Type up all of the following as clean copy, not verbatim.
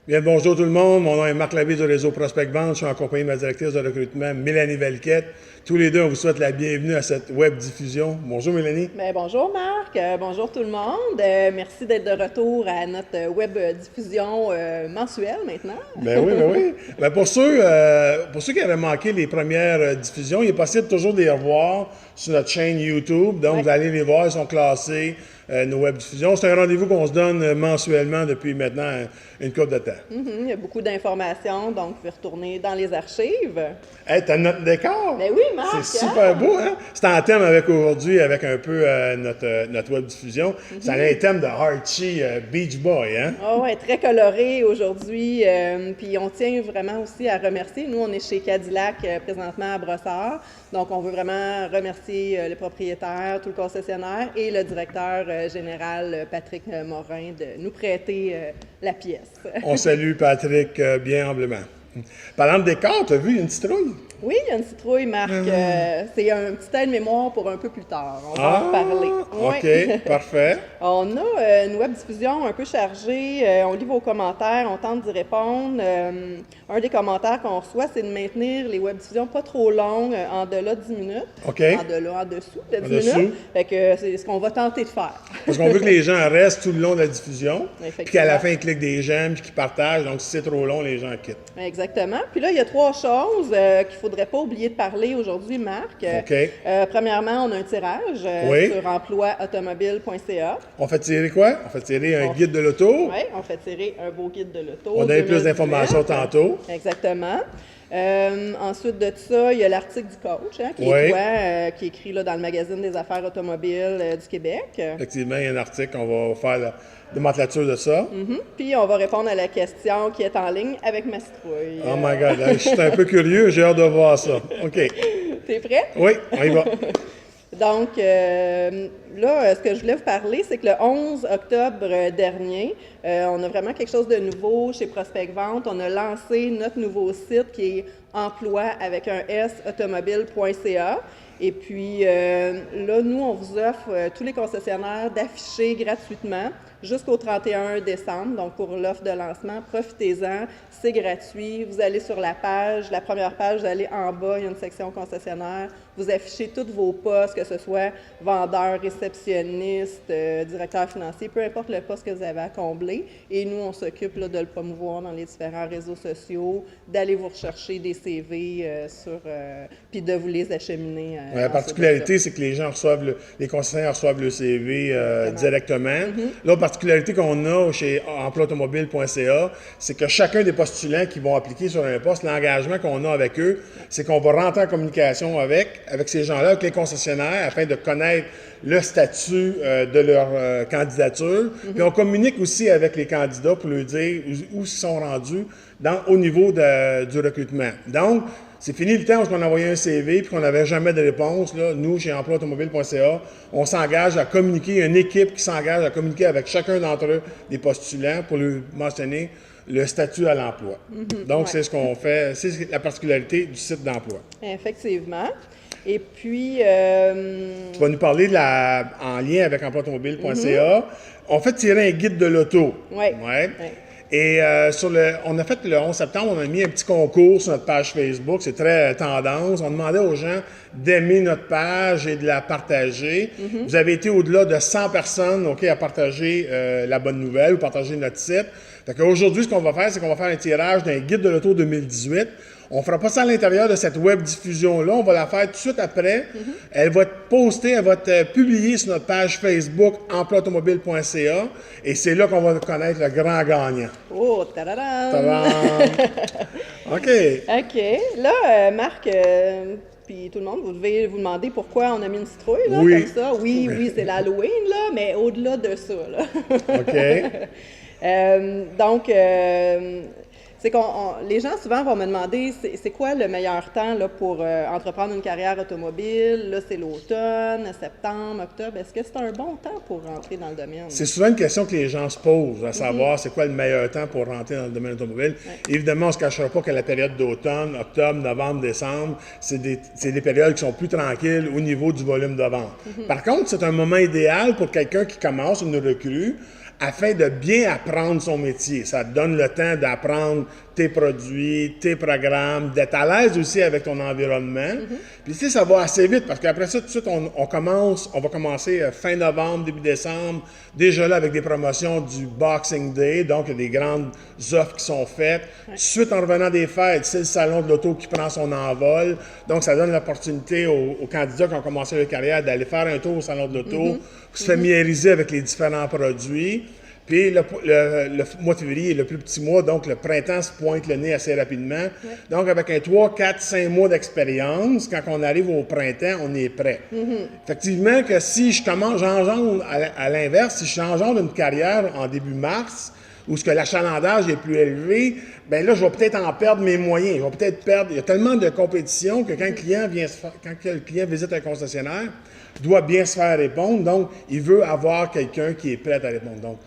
Bien, bonjour tout le monde. Mon nom est Marc Labbé du réseau Prospect Vente. Je suis en compagnie de ma directrice de recrutement, Mélanie Valquette. Tous les deux, on vous souhaite la bienvenue à cette web diffusion. Bonjour Mélanie. Bien, bonjour Marc, bonjour tout le monde. Merci d'être de retour à notre web diffusion mensuelle maintenant. Ben oui. Ben pour ceux qui avaient manqué les premières diffusions, il est possible toujours de les revoir sur notre chaîne YouTube. Donc, vous allez les voir, ils sont classés, nos web diffusions. C'est un rendez-vous qu'on se donne mensuellement depuis maintenant une couple de temps. Il y a beaucoup d'informations, donc vous pouvez retourner dans les archives. Hey, t'as notre décor? Ben oui, Marc! C'est super beau, hein? C'est en thème avec aujourd'hui, avec un peu notre web diffusion. C'est un thème de Archie Beach Boy, hein? Oh, ouais, très coloré aujourd'hui. Puis on tient vraiment aussi à remercier. Nous, on est chez Cadillac présentement à Brossard. Donc, on veut vraiment remercier les propriétaires, tout le concessionnaire et le directeur général Patrick Morin de nous prêter la pièce. On salue Patrick bien humblement. Parlant de décor, t'as vu, il y a une citrouille? Oui, il y a une citrouille, Marc. C'est un petit aide-mémoire pour un peu plus tard. On va en parler. OK, parfait. On a une web diffusion un peu chargée. On lit vos commentaires, on tente d'y répondre. Un des commentaires qu'on reçoit, c'est de maintenir les web diffusions pas trop longues, en delà de 10 minutes. OK. En dessous de 10 minutes. Fait que c'est ce qu'on va tenter de faire. Parce qu'on veut que les gens restent tout le long de la diffusion, puis qu'à la Effectivement. fin, ils cliquent des j'aime, puis qu'ils partagent. Donc, si c'est trop long, les gens quittent. Exactement. Puis là, il y a trois choses qu'il ne faudrait pas oublier de parler aujourd'hui, Marc. OK. Premièrement, on a un tirage Oui. sur emploiautomobile.ca. On fait tirer quoi? On fait tirer un guide de l'auto. Oui, on fait tirer un beau guide de l'auto. On donne plus 2018. d'informations tantôt. Exactement. Ensuite de ça, il y a l'article du coach, hein, qui Oui. est toi, qui est écrit là, dans le magazine des affaires automobiles du Québec. Effectivement, il y a un article, on va faire la démantelature de ça. Puis on va répondre à la question qui est en ligne avec ma citrouille. Oh my God, je suis un peu curieux, j'ai hâte de voir ça. OK. T'es prêt? Oui, on y va. Donc, là, ce que je voulais vous parler, c'est que le 11 octobre dernier, on a vraiment quelque chose de nouveau chez Prospect Vente. On a lancé notre nouveau site qui est emploi avec un S, automobile.ca. Et puis, là, nous, on vous offre, tous les concessionnaires, d'afficher gratuitement jusqu'au 31 décembre. Donc, pour l'offre de lancement, profitez-en. C'est gratuit. Vous allez sur la page, la première page, vous allez en bas, il y a une section concessionnaire. Vous affichez tous vos postes, que ce soit vendeur, réceptionniste, directeur financier, peu importe le poste que vous avez à combler. Et nous, on s'occupe là, de le promouvoir dans les différents réseaux sociaux, d'aller vous rechercher des CV puis de vous les acheminer. La particularité, c'est que les gens reçoivent, les concessionnaires reçoivent le CV directement. L'autre particularité qu'on a chez emploiautomobile.ca, c'est que chacun des postulants qui vont appliquer sur un poste, l'engagement qu'on a avec eux, c'est qu'on va rentrer en communication avec ces gens-là, avec les concessionnaires, afin de connaître le statut de leur candidature. Puis on communique aussi avec les candidats pour leur dire où ils sont rendus au niveau du recrutement. Donc, c'est fini le temps où on envoyait un CV et qu'on n'avait jamais de réponse. Là, nous, chez emploiautomobile.ca, on s'engage à communiquer, une équipe qui s'engage à communiquer avec chacun d'entre eux, des postulants, pour lui mentionner le statut à l'emploi. Donc, c'est ce qu'on fait, c'est la particularité du site d'emploi. Effectivement. Et puis, Tu vas nous parler en lien avec emploiautomobile.ca. On fait tirer un guide de l'auto. Oui. Ouais. Et on a fait le 11 septembre, on a mis un petit concours sur notre page Facebook, c'est très tendance. On demandait aux gens d'aimer notre page et de la partager. Vous avez été au-delà de 100 personnes, OK, à partager la bonne nouvelle ou partager notre site. Fait qu'aujourd'hui, ce qu'on va faire, c'est qu'on va faire un tirage d'un guide de l'auto 2018. On ne fera pas ça à l'intérieur de cette web diffusion-là. On va la faire tout de suite après. Elle va être postée, elle va être publiée sur notre page Facebook emploiautomobile.ca. Et c'est là qu'on va connaître le grand gagnant. oh, tadadam! Tadam! OK. OK. Là, Marc, puis tout le monde, vous devez vous demander pourquoi on a mis une citrouille, là, Oui. comme ça. Oui, c'est l'Halloween, là, mais au-delà de ça, là. OK. Donc, c'est les gens souvent vont me demander c'est quoi le meilleur temps là, pour entreprendre une carrière automobile. Là, c'est l'automne, septembre, octobre. Est-ce que c'est un bon temps pour rentrer dans le domaine? C'est souvent une question que les gens se posent, à savoir c'est quoi le meilleur temps pour rentrer dans le domaine automobile. Évidemment, on ne se cachera pas que la période d'automne, octobre, novembre, décembre, c'est des périodes qui sont plus tranquilles au niveau du volume de vente. Par contre, c'est un moment idéal pour quelqu'un qui commence, une recrue, afin de bien apprendre son métier. Ça te donne le temps d'apprendre tes produits, tes programmes, d'être à l'aise aussi avec ton environnement. Puis tu sais, ça va assez vite parce qu'après ça, tout de suite, on va commencer fin novembre, début décembre, déjà là avec des promotions du Boxing Day, donc il y a des grandes offres qui sont faites. Tout de suite, en revenant des fêtes, c'est le salon de l'auto qui prend son envol. Donc, ça donne l'opportunité aux candidats qui ont commencé leur carrière d'aller faire un tour au salon de l'auto, se familiariser avec les différents produits. Puis le mois de février est le plus petit mois, donc le printemps se pointe le nez assez rapidement. Donc avec un 3, 4, 5 mois d'expérience, quand on arrive au printemps, on est prêt. Effectivement que si j'engendre à l'inverse, si j'engendre une carrière en début mars, où ce que l'achalandage est plus élevé, bien là, je vais peut-être en perdre mes moyens. Je vais peut-être perdre. Il y a tellement de compétition que quand le client visite un concessionnaire, doit bien se faire répondre. Donc, il veut avoir quelqu'un qui est prêt à répondre. Donc,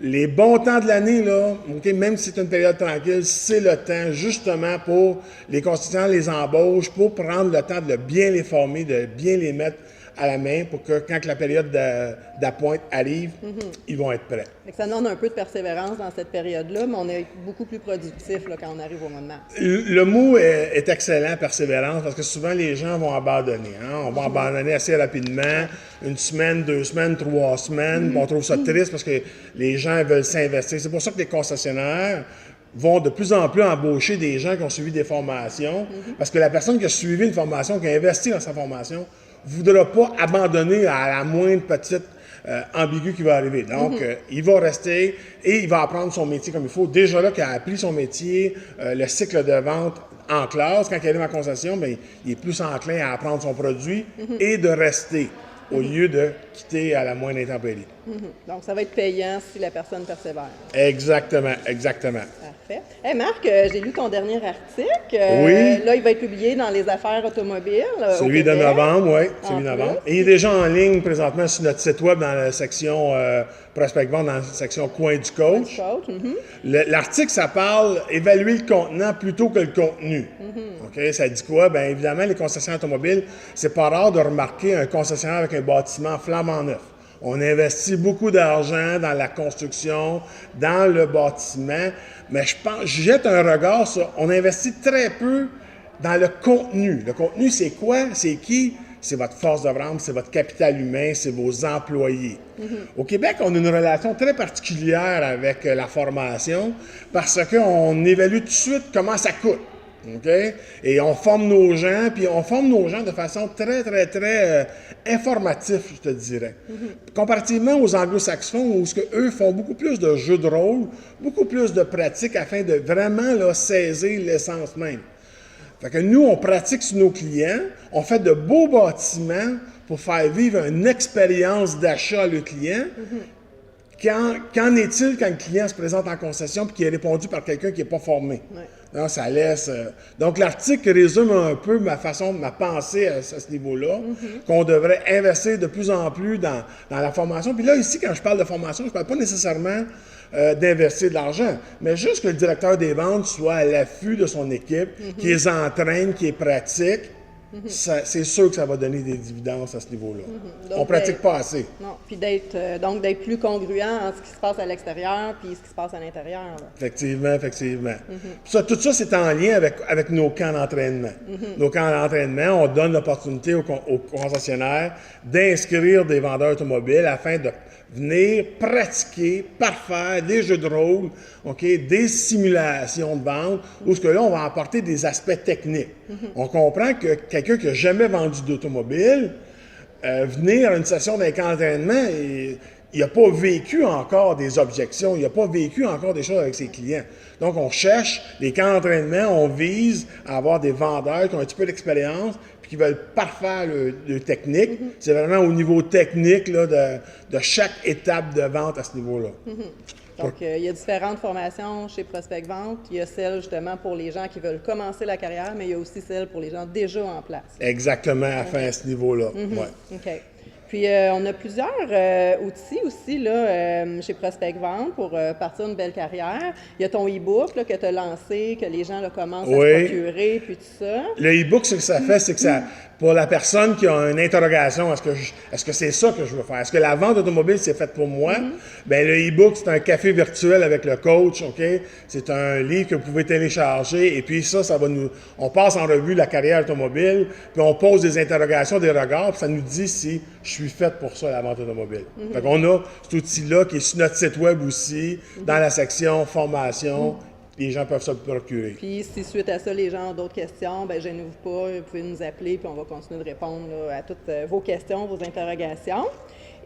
les bons temps de l'année, là, même si c'est une période tranquille, c'est le temps justement pour les concessionnaires, les embauches, pour prendre le temps de bien les former, de bien les mettre à la main pour que quand la période d'appointe arrive, ils vont être prêts. Ça demande un peu de persévérance dans cette période-là, mais on est beaucoup plus productif là, quand on arrive au mois de mars. Le mot est excellent, persévérance, parce que souvent les gens vont abandonner. On va abandonner assez rapidement, 1 semaine, 2 semaines, 3 semaines. On trouve ça triste parce que les gens veulent s'investir. C'est pour ça que les concessionnaires vont de plus en plus embaucher des gens qui ont suivi des formations, parce que la personne qui a suivi une formation, qui a investi dans sa formation, ne voudra pas abandonner à la moindre petite ambigu qui va arriver. Donc, il va rester et il va apprendre son métier comme il faut. Déjà là, qu'il a appris son métier, le cycle de vente en classe, quand il arrive en concession, bien, il est plus enclin à apprendre son produit et de rester au lieu de quitter à la moindre intempérie. Donc, ça va être payant si la personne persévère. Exactement, exactement. Parfait. Hey Marc, j'ai lu ton dernier article. Oui. Là, il va être publié dans les affaires automobiles. Celui de novembre, oui. Celui de novembre. Et il est déjà en ligne présentement sur notre site web dans la section Prospect Vente, dans la section Coin du coach. L'article, ça parle évaluer le contenant plutôt que le contenu. OK? Ça dit quoi? Bien, évidemment, les concessionnaires automobiles, c'est pas rare de remarquer un concessionnaire avec un bâtiment flambant neuf. On investit beaucoup d'argent dans la construction, dans le bâtiment, mais je jette un regard sur, on investit très peu dans le contenu. Le contenu, c'est quoi? C'est qui? C'est votre force de vente, c'est votre capital humain, c'est vos employés. Au Québec, on a une relation très particulière avec la formation parce qu'on évalue tout de suite comment ça coûte. Okay? Et on forme nos gens, puis on forme nos gens de façon très, très, très informative, je te dirais. Comparativement aux anglo-saxons, où eux font beaucoup plus de jeux de rôle, beaucoup plus de pratiques afin de vraiment là, saisir l'essence même. Fait que nous, on pratique sur nos clients, on fait de beaux bâtiments pour faire vivre une expérience d'achat à le client. Qu'en est-il quand le client se présente en concession et qu'il est répondu par quelqu'un qui n'est pas formé? Non, ça laisse. Donc, l'article résume un peu ma pensée à ce niveau-là, qu'on devrait investir de plus en plus dans la formation. Puis là, ici, quand je parle de formation, je ne parle pas nécessairement d'investir de l'argent, mais juste que le directeur des ventes soit à l'affût de son équipe, qu'il les entraîne, qu'il les pratique. C'est sûr que ça va donner des dividendes à ce niveau-là. On ne pratique pas assez. Non, puis d'être plus congruent en ce qui se passe à l'extérieur puis ce qui se passe à l'intérieur. Là. Effectivement, effectivement. Tout ça, c'est en lien avec nos camps d'entraînement. Nos camps d'entraînement, on donne l'opportunité aux concessionnaires d'inscrire des vendeurs automobiles afin de venir pratiquer, parfaire des jeux de rôle, des simulations de vente, où ce que là, on va apporter des aspects techniques. On comprend que quelqu'un qui n'a jamais vendu d'automobile, venir à une session d'un camp d'entraînement, il n'a pas vécu encore des objections, il n'a pas vécu encore des choses avec ses clients. Donc, on cherche des camps d'entraînement, on vise à avoir des vendeurs qui ont un petit peu d'expérience puis qui veulent parfaire le technique. C'est vraiment au niveau technique là, de chaque étape de vente à ce niveau-là. Donc, il y a différentes formations chez Prospect Vente. Il y a celle, justement, pour les gens qui veulent commencer la carrière, mais il y a aussi celle pour les gens déjà en place. Exactement, à ce niveau-là. Ouais. OK. Puis, on a plusieurs outils aussi là, chez Prospect Vente pour partir une belle carrière. Il y a ton e-book là, que tu as lancé, que les gens là, commencent à se procurer, puis tout ça. Le e-book, ce que ça fait, c'est que ça, pour la personne qui a une interrogation, est-ce que c'est ça que je veux faire? Est-ce que la vente automobile, c'est fait pour moi? Bien, le e-book, c'est un café virtuel avec le coach, OK? C'est un livre que vous pouvez télécharger, et puis ça va nous... On passe en revue la carrière automobile, puis on pose des interrogations, des regards, puis ça nous dit si je suis fait pour ça, la vente automobile. Fait qu'on a cet outil-là qui est sur notre site web aussi, dans la section formation. Les gens peuvent se le procurer. Puis, si suite à ça, les gens ont d'autres questions, bien, gênez-vous pas, vous pouvez nous appeler, puis on va continuer de répondre là, à toutes vos questions, vos interrogations.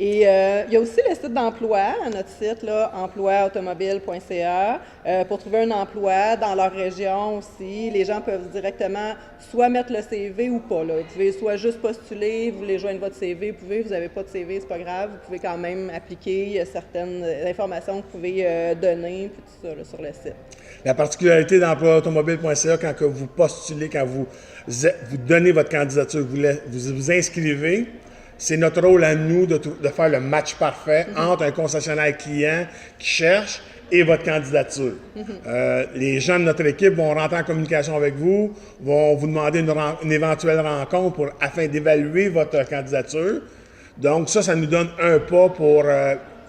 Et il y a aussi le site d'emploi, notre site, là, emploiautomobile.ca, pour trouver un emploi dans leur région aussi. Les gens peuvent directement soit mettre le CV ou pas. Là. Vous pouvez soit juste postuler, vous voulez joindre votre CV, vous pouvez, vous n'avez pas de CV, c'est pas grave, vous pouvez quand même appliquer. Il y a certaines informations que vous pouvez donner, puis tout ça là, sur le site. La particularité d'emploiautomobile.ca, quand que vous postulez, quand vous donnez votre candidature, vous vous inscrivez, c'est notre rôle à nous de faire le match parfait entre un concessionnaire client qui cherche et votre candidature. Les gens de notre équipe vont rentrer en communication avec vous, vont vous demander une éventuelle rencontre afin d'évaluer votre candidature. Donc ça nous donne un pas pour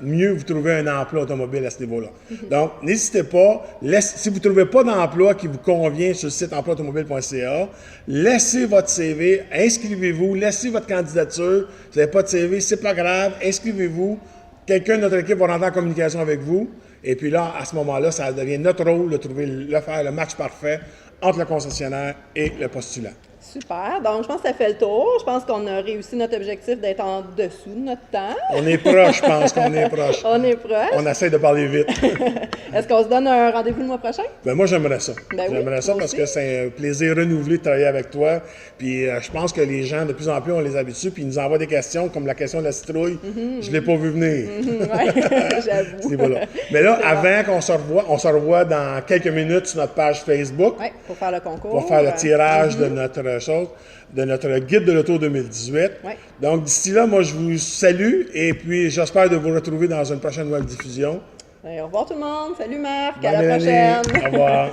mieux vous trouver un emploi automobile à ce niveau-là. Donc, n'hésitez pas, si vous ne trouvez pas d'emploi qui vous convient sur le site emploiautomobile.ca, laissez votre CV, inscrivez-vous, laissez votre candidature. Vous n'avez pas de CV, c'est pas grave, inscrivez-vous. Quelqu'un de notre équipe va rentrer en communication avec vous. Et puis là, à ce moment-là, ça devient notre rôle de faire le match parfait entre le concessionnaire et le postulant. Super. Donc, je pense que ça fait le tour. Je pense qu'on a réussi notre objectif d'être en dessous de notre temps. On est proche, je pense qu'on est proche. On est proche. On essaie de parler vite. Est-ce qu'on se donne un rendez-vous le mois prochain? Ben moi, j'aimerais ça. J'aimerais ça parce que c'est un plaisir renouvelé de travailler avec toi. Puis je pense que les gens, de plus en plus, on les habitue. Puis ils nous envoient des questions, comme la question de la citrouille. Je ne l'ai pas vu venir. Oui, j'avoue. Voilà. Mais là, avant qu'on se revoie, on se revoit dans quelques minutes sur notre page Facebook. Oui, pour faire le concours. Pour faire le tirage de notre guide de l'auto 2018. Oui. Donc, d'ici là, moi, je vous salue et puis j'espère de vous retrouver dans une prochaine web diffusion. Au revoir tout le monde. Salut Marc. Bonne à la année. prochaine. Au revoir.